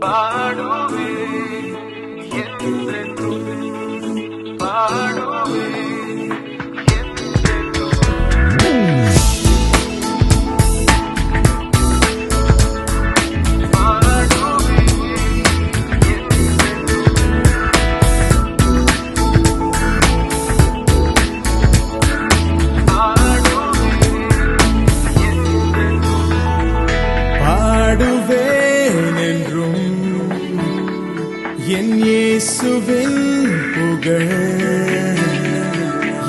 பாடுவே என்றென்றும் பாடுவே என் இயேசுவின் புகழ்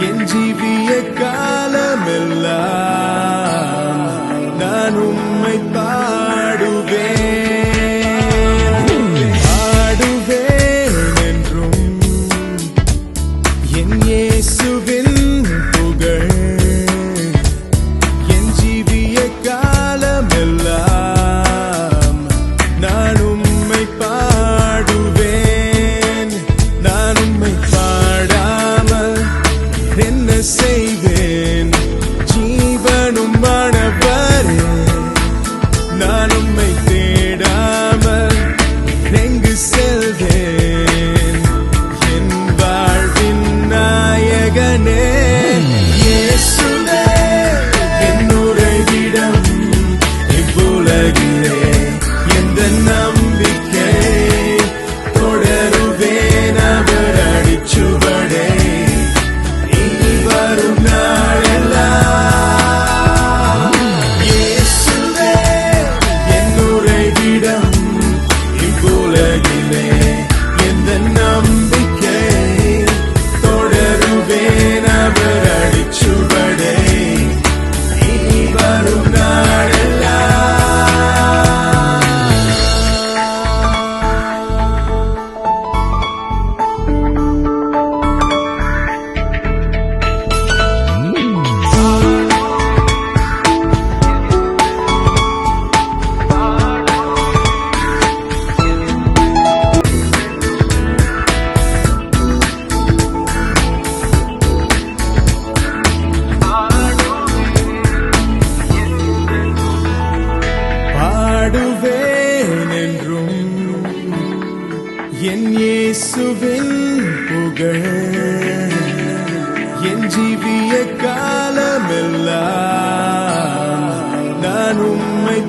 என் ஜீவிய காலமெல்லாம் நான் உம்மை பாடுவேன் என்றும் என் இயேசுவின் புகழ் என் ஜீவிய காலமெல்லாம் நான் உம்மை என்ன செய்வேன் ஜீவனும் மாணவரே நான் உம்மை தேடாமல் எங்கு செல்வேன் என் வாழ்வின் நாயகனே இயேசுவே என் உறைவிடம் இவ்வுலகிலே எந்த நம்பிக்கை தொடருவேன் அவர் அடிச்சுவடே என் இயேசுவின் புகழ் என் ஜீவிய காலமெல்லாம் நான் உம்மை